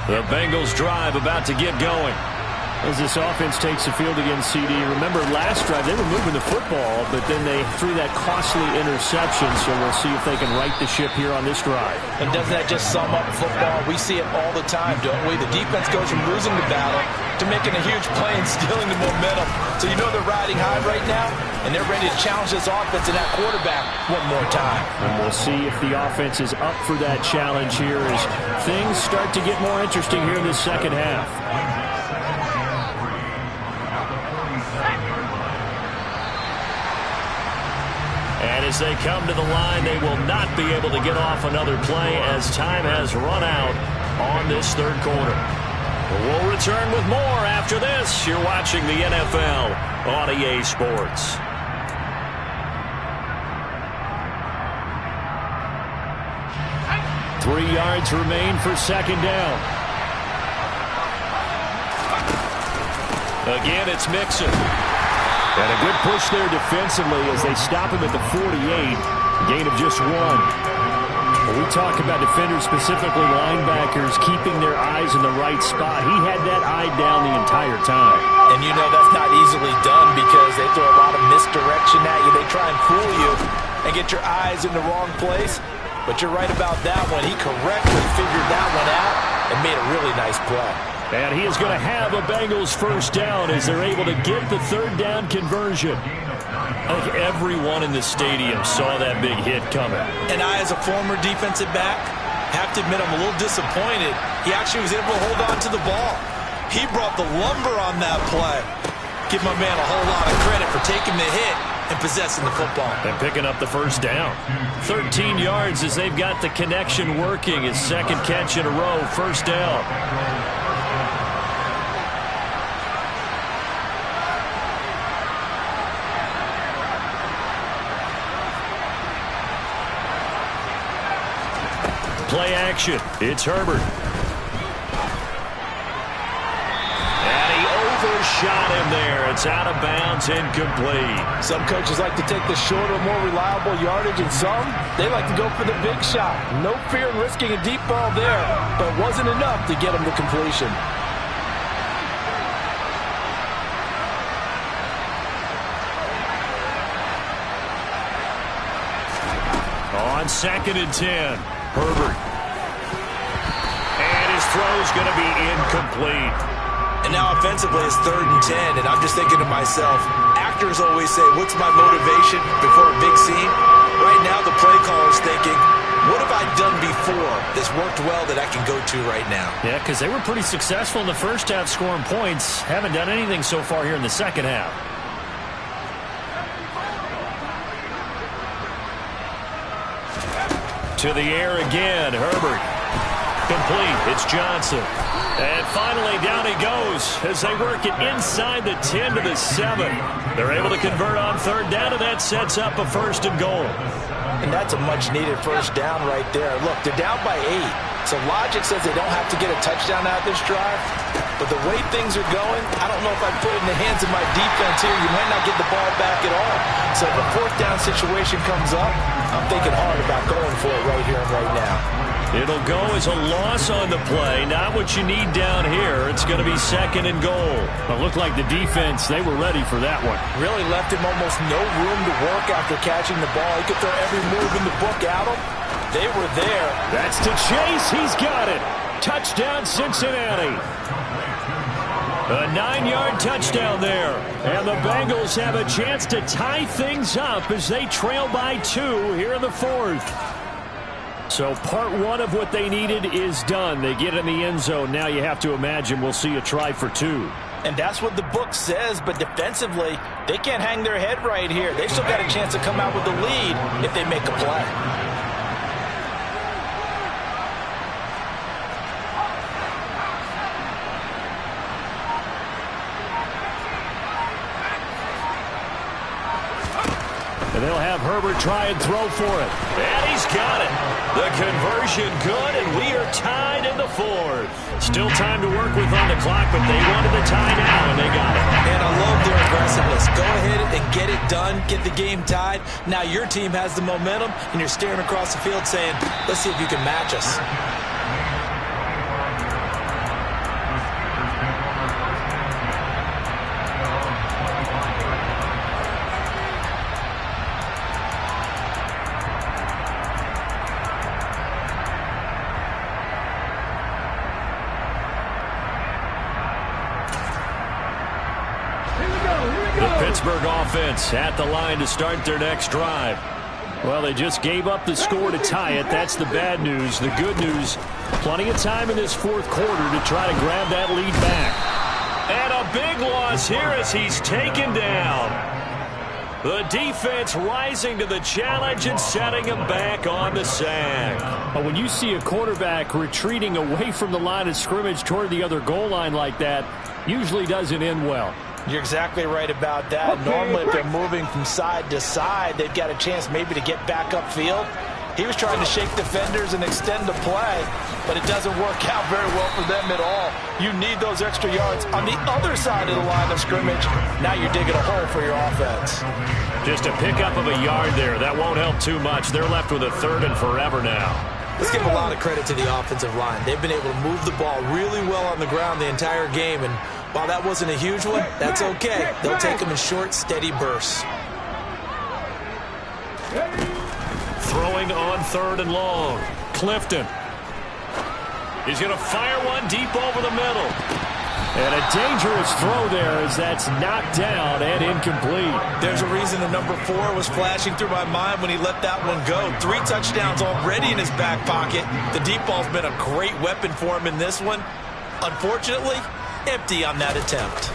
The Bengals drive about to get going. As this offense takes the field against CD. Remember, last drive, they were moving the football, but then they threw that costly interception, so we'll see if they can right the ship here on this drive. And doesn't that just sum up football? We see it all the time, don't we? The defense goes from losing the battle to making a huge play and stealing the momentum. So you know they're riding high right now, and they're ready to challenge this offense and that quarterback one more time. And we'll see if the offense is up for that challenge here as things start to get more interesting here in the second half. And as they come to the line, they will not be able to get off another play as time has run out on this third quarter. We'll return with more after this. You're watching the NFL on EA Sports. Three yards remain for second down. Again, it's Mixon. And a good push there defensively as they stop him at the 48. Gain of just 1. When we talk about defenders, specifically linebackers, keeping their eyes in the right spot, he had that eye down the entire time. And you know that's not easily done because they throw a lot of misdirection at you. They try and fool you and get your eyes in the wrong place. But you're right about that one. He correctly figured that one out and made a really nice play. And he is going to have a Bengals first down as they're able to get the third down conversion. I think everyone in the stadium saw that big hit coming. And I, as a former defensive back, have to admit I'm a little disappointed. He actually was able to hold on to the ball. He brought the lumber on that play. Give my man a whole lot of credit for taking the hit and possessing the football. And picking up the first down. 13 yards as they've got the connection working. His second catch in a row, first down. Play action. It's Herbert. And he overshot him there. It's out of bounds, incomplete. Some coaches like to take the shorter, more reliable yardage, and some, they like to go for the big shot. No fear in risking a deep ball there, but wasn't enough to get him to completion. On 2nd and 10, Herbert. And his throw's going to be incomplete. And now offensively it's 3rd and 10, and I'm just thinking to myself, actors always say, what's my motivation before a big scene? Right now the play caller's thinking, What have I done before that's worked well that I can go to right now? Yeah, because they were pretty successful in the first half scoring points. Haven't done anything so far here in the second half. To the air again, Herbert. Complete, it's Johnson. And finally down he goes as they work it inside the 10 to the 7. They're able to convert on third down, and that sets up a 1st and goal. And that's a much-needed first down right there. Look, they're down by 8. So logic says they don't have to get a touchdown out of this drive. But the way things are going, I don't know if I put it in the hands of my defense here. You might not get the ball back at all. So if a 4th down situation comes up, I'm thinking hard about going for it right here and right now. It'll go as a loss on the play. Not what you need down here. It's going to be 2nd and goal. It looked like the defense, they were ready for that one. Really left him almost no room to work after catching the ball. He could throw every move in the book at him. They were there. That's to Chase. He's got it. Touchdown, Cincinnati. A 9-yard touchdown there. And the Bengals have a chance to tie things up as they trail by 2 here in the 4th. So part 1 of what they needed is done. They get in the end zone. Now you have to imagine we'll see a try for 2. And that's what the book says, but defensively, they can't hang their head right here. They've still got a chance to come out with the lead if they make a play. And they'll have Herbert try and throw for it. And he's got it. The conversion good, and we are tied in the 4th. Still time to work with on the clock, but they wanted the tie now, and they got it. And I love their aggressiveness. Go ahead and get it done, get the game tied. Now your team has the momentum, and you're staring across the field saying, let's see if you can match us. Pittsburgh offense at the line to start their next drive. Well, they just gave up the score to tie it. That's the bad news. The good news, plenty of time in this 4th quarter to try to grab that lead back. And a big loss here as he's taken down. The defense rising to the challenge and setting him back on the sack. But when you see a quarterback retreating away from the line of scrimmage toward the other goal line like that, usually doesn't end well. You're exactly right about that. Normally, if they're moving from side to side, they've got a chance maybe to get back upfield. He was trying to shake defenders and extend the play, but it doesn't work out very well for them at all. You need those extra yards on the other side of the line of scrimmage. Now you're digging a hole for your offense. Just a pickup of a yard there. That won't help too much. They're left with a 3rd and forever now. Let's give a lot of credit to the offensive line. They've been able to move the ball really well on the ground the entire game, and while that wasn't a huge one, that's okay. They'll take them in short, steady bursts. Throwing on 3rd and long. Clifton. He's going to fire one deep over the middle. And a dangerous throw there as that's knocked down and incomplete. There's a reason the number 4 was flashing through my mind when he let that one go. 3 touchdowns already in his back pocket. The deep ball's been a great weapon for him in this one. Unfortunately, empty on that attempt.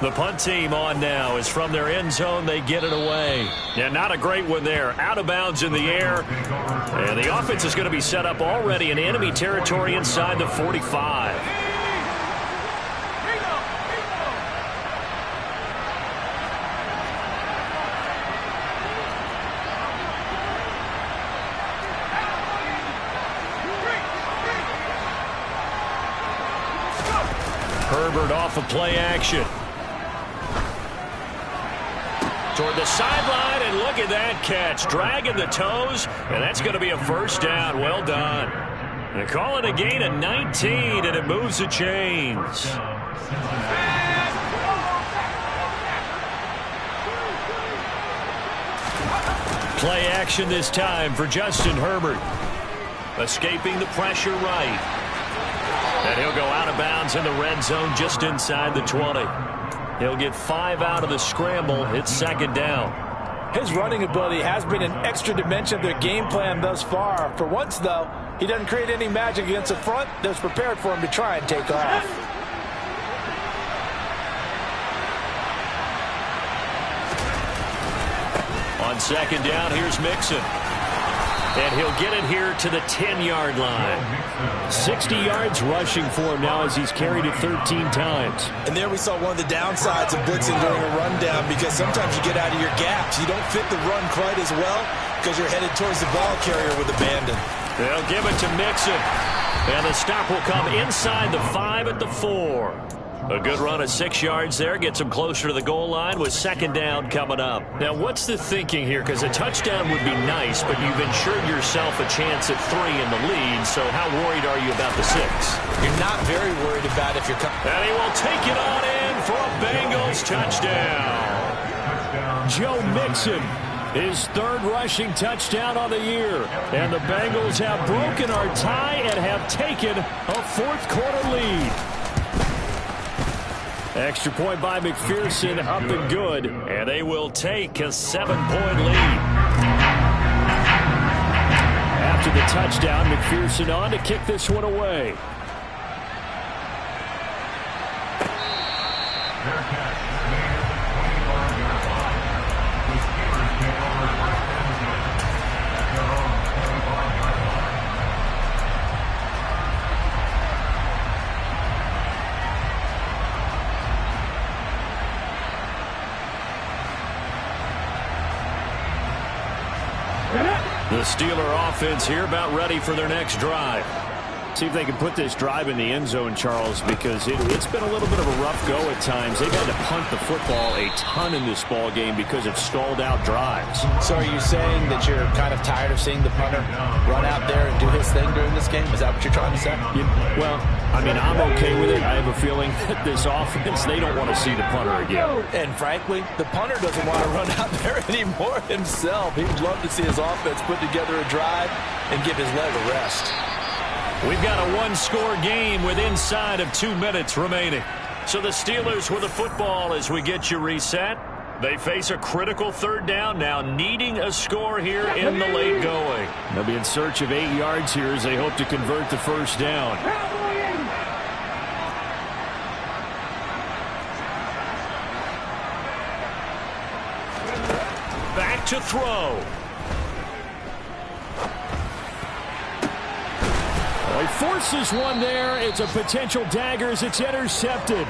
The punt team on now is from their end zone. They get it away. Yeah, not a great one there. Out of bounds in the air. And the offense is going to be set up already in enemy territory inside the 45. Herbert off of play action. Toward the sideline, and look at that catch. Dragging the toes, and that's going to be a 1st down. Well done. They call it a gain of 19, and it moves the chains. Play action this time for Justin Herbert. Escaping the pressure right. And he'll go out of bounds in the red zone just inside the 20. He'll get 5 out of the scramble. It's 2nd down. His running ability has been an extra dimension of their game plan thus far. For once, though, he doesn't create any magic against the front that's prepared for him to try and take off. On second down, here's Mixon. And he'll get it here to the 10-yard line. 60 yards rushing for him now as he's carried it 13 times. And there we saw one of the downsides of blitzing during a rundown, because sometimes you get out of your gaps. You don't fit the run quite as well because you're headed towards the ball carrier with abandon. They'll give it to Mixon. And the stop will come inside the 5 at the 4. A good run of 6 yards there. Gets him closer to the goal line with second down coming up. Now, what's the thinking here? Because a touchdown would be nice, but you've ensured yourself a chance at 3 in the lead. So how worried are you about the 6? You're not very worried about if you're coming. And he will take it on in for a Bengals touchdown. Joe Mixon, his third rushing touchdown on the year. And the Bengals have broken our tie and have taken a fourth-quarter lead. Extra point by McPherson, up and good. And they will take a 7-point lead. After the touchdown, McPherson on to kick this one away. The Steeler offense here about ready for their next drive. See if they can put this drive in the end zone, Charles, because it's been a little bit of a rough go at times. They've had to punt the football a ton in this ball game because of stalled out drives. So are you saying that you're kind of tired of seeing the punter run out there and do his thing during this game? Is that what you're trying to say? Well, I mean, I'm okay with it. I have a feeling that this offense, they don't want to see the punter again. And frankly, the punter doesn't want to run out there anymore himself. He would love to see his offense put together a drive and give his leg a rest. We've got a one-score game with inside of 2 minutes remaining. So the Steelers with the football as we get you reset. They face a critical third down now, needing a score here in the late going. They'll be in search of 8 yards here as they hope to convert the first down. Back to throw. He forces one there. It's a potential dagger as it's intercepted.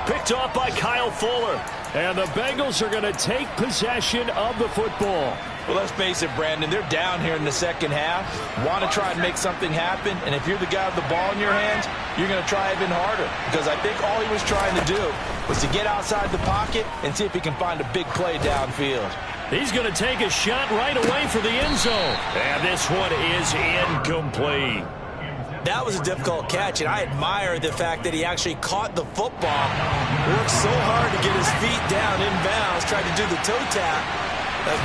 Picked off by Kyle Fuller. And the Bengals are going to take possession of the football. Well, let's face it, Brandon, they're down here in the second half. Want to try and make something happen, and if you're the guy with the ball in your hands, you're going to try even harder. Because I think all he was trying to do was to get outside the pocket and see if he can find a big play downfield. He's going to take a shot right away for the end zone. And this one is incomplete. That was a difficult catch, and I admire the fact that he actually caught the football. Worked so hard to get his feet down inbounds, tried to do the toe tap.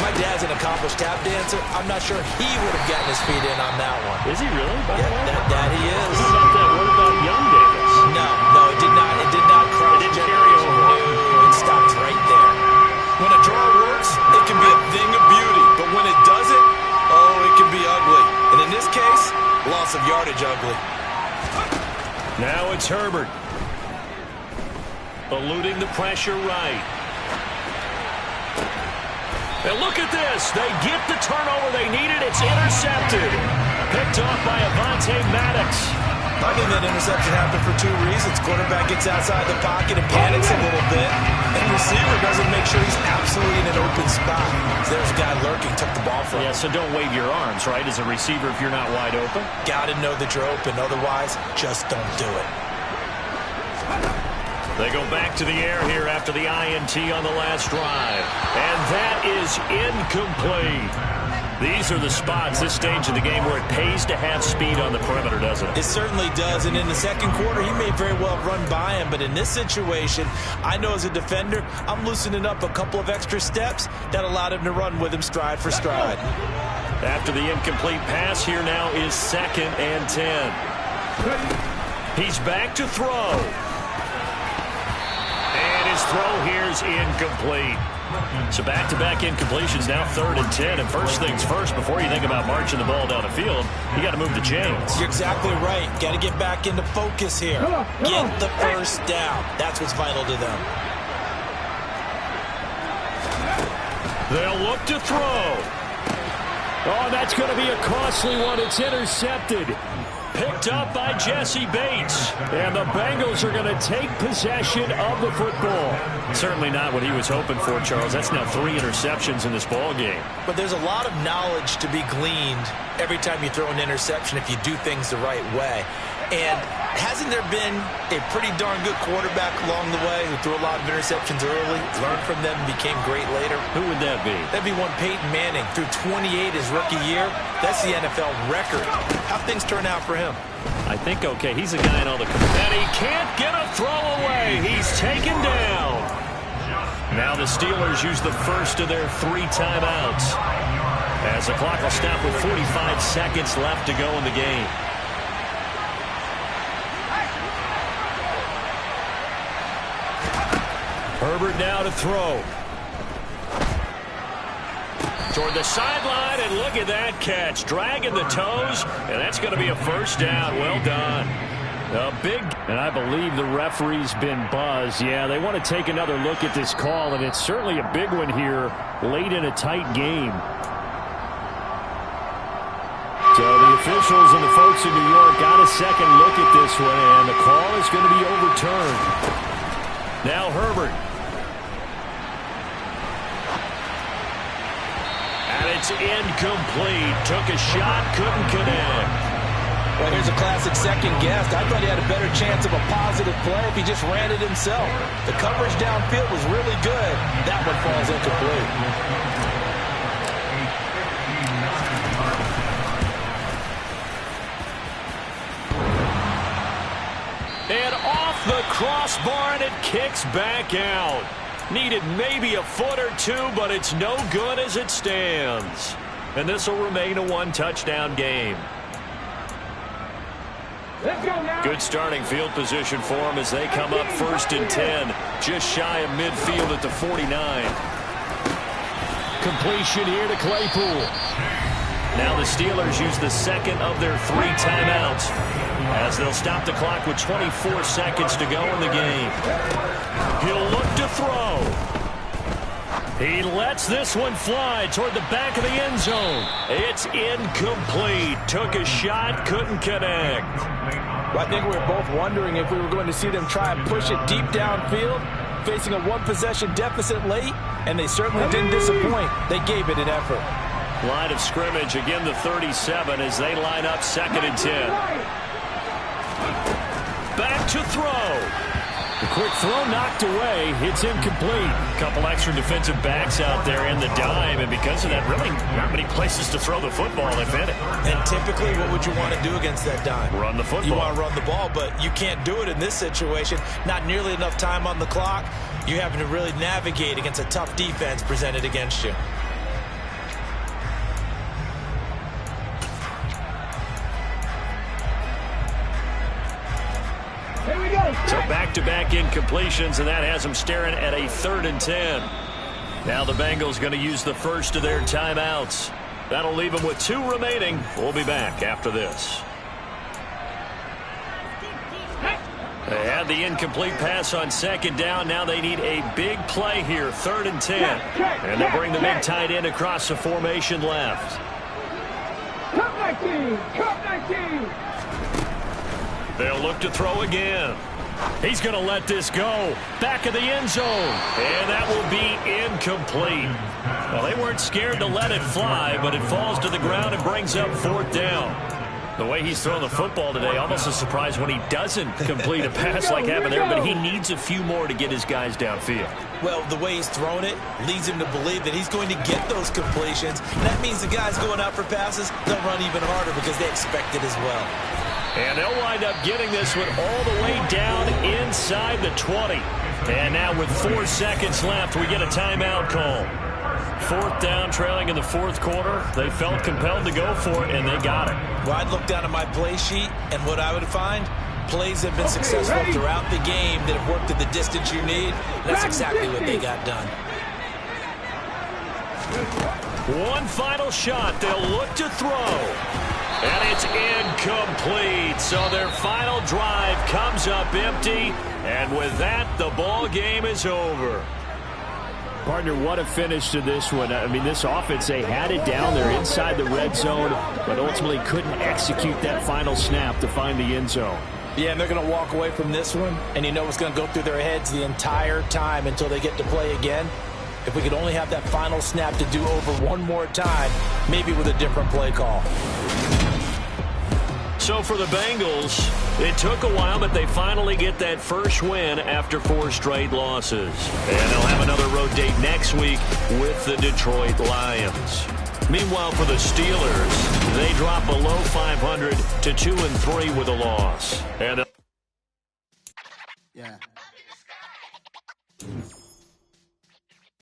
My dad's an accomplished tap dancer. I'm not sure he would have gotten his feet in on that one. Is he really? Yeah, that he is. What about Young Davis? No, it did not cross. It didn't carry over. It stopped right there. When a draw works, it can be a thing of beauty. But when it doesn't, oh, it can be ugly. And in this case, loss of yardage ugly. Now it's Herbert. Eluding the pressure right. And look at this. They get the turnover they needed. It's intercepted. Picked off by Avonte Maddox. I think that interception happened for 2 reasons. Quarterback gets outside the pocket and panics a little bit. And receiver doesn't make sure he's absolutely in an open spot. So there's a guy lurking, took the ball from him. Yeah, so don't wave your arms, right, as a receiver if you're not wide open. Got to know that you're open. Otherwise, just don't do it. They go back to the air here after the INT on the last drive. And that is incomplete. These are the spots, this stage of the game, where it pays to have speed on the perimeter, doesn't it? It certainly does. And in the second quarter, he may very well run by him. But in this situation, I know as a defender, I'm loosening up a couple of extra steps that allowed him to run with him stride for stride. After the incomplete pass, here now is 2nd and 10. He's back to throw. And his throw here is incomplete. So back-to-back incompletions, now 3rd and 10. And first things first, before you think about marching the ball down the field, you got to move the chains. You're exactly right. Got to get back into focus here. Get the first down. That's what's vital to them. They'll look to throw. Oh, that's going to be a costly one. It's intercepted. Picked up by Jesse Bates. And the Bengals are going to take possession of the football. Certainly not what he was hoping for, Charles. That's now 3 interceptions in this ball game. But there's a lot of knowledge to be gleaned every time you throw an interception if you do things the right way. And hasn't there been a pretty darn good quarterback along the way who threw a lot of interceptions early, learned from them, and became great later? Who would that be? That'd be one Peyton Manning. Threw 28 his rookie year. That's the NFL record. How'd things turn out for him? I think okay. He's a guy in all the... And he can't get a throw away. He's taken down. Now the Steelers use the first of their 3 timeouts, as the clock will stop with 45 seconds left to go in the game. Herbert now to throw. Toward the sideline, and look at that catch. Dragging the toes, and that's going to be a first down. Well done. And I believe the referee's been buzzed. Yeah, they want to take another look at this call, and it's certainly a big one here late in a tight game. So the officials and the folks in New York got a second look at this one, and the call is going to be overturned. Now Herbert. And it's incomplete. Took a shot, couldn't connect. Well, here's a classic second guess. I thought he had a better chance of a positive play if he just ran it himself. The coverage downfield was really good. That one falls incomplete. And off the crossbar, and it kicks back out. Needed maybe a foot or two, but it's no good as it stands. And this will remain a 1-touchdown game. Good starting field position for them as they come up 1st and 10. Just shy of midfield at the 49. Completion here to Claypool. Now the Steelers use the second of their 3 timeouts, as they'll stop the clock with 24 seconds to go in the game. He'll look to throw. He lets this one fly toward the back of the end zone. It's incomplete. Took a shot, couldn't connect. Well, I think we were both wondering if we were going to see them try and push it deep downfield, facing a 1-possession deficit late, and they certainly didn't disappoint. They gave it an effort. Line of scrimmage, again the 37 as they line up 2nd and 10. Back to throw. The quick throw knocked away. It's incomplete. Couple extra defensive backs out there in the dime, and because of that, really not many places to throw the football, if any. And typically, what would you want to do against that dime? Run the football. You want to run the ball, but you can't do it in this situation. Not nearly enough time on the clock. You're having to really navigate against a tough defense presented against you. So back-to-back incompletions, and that has them staring at a 3rd and 10. Now the Bengals going to use the first of their timeouts. That'll leave them with 2 remaining. We'll be back after this. They had the incomplete pass on 2nd down. Now they need a big play here, 3rd and 10. And they'll bring the big tight end across the formation left. Cup 19! Cup 19! They'll look to throw again. He's going to let this go. Back of the end zone. And that will be incomplete. Well, they weren't scared to let it fly, but it falls to the ground and brings up 4th down. The way he's throwing the football today, almost a surprise when he doesn't complete a pass like happened there, but he needs a few more to get his guys downfield. Well, the way he's thrown it leads him to believe that he's going to get those completions. And that means the guys going out for passes, they'll run even harder because they expect it as well. And they'll wind up getting this one all the way down inside the 20. And now with 4 seconds left, we get a timeout call. 4th down, trailing in the 4th quarter. They felt compelled to go for it, and they got it. Well, I'd look down at my play sheet, and what I would find, plays have been successful throughout the game that have worked at the distance you need. That's exactly what they got done. One final shot. They'll look to throw. And it's incomplete. So their final drive comes up empty. And with that, the ball game is over. Partner, what a finish to this one. I mean, this offense, they had it down there inside the red zone, but ultimately couldn't execute that final snap to find the end zone. Yeah, and they're going to walk away from this one, and you know what's going to go through their heads the entire time until they get to play again. If we could only have that final snap to do over one more time, maybe with a different play call. So for the Bengals, it took a while, but they finally get that first win after 4 straight losses. And they'll have another road date next week with the Detroit Lions. Meanwhile, for the Steelers, they drop below 500 to 2-3 with a loss. And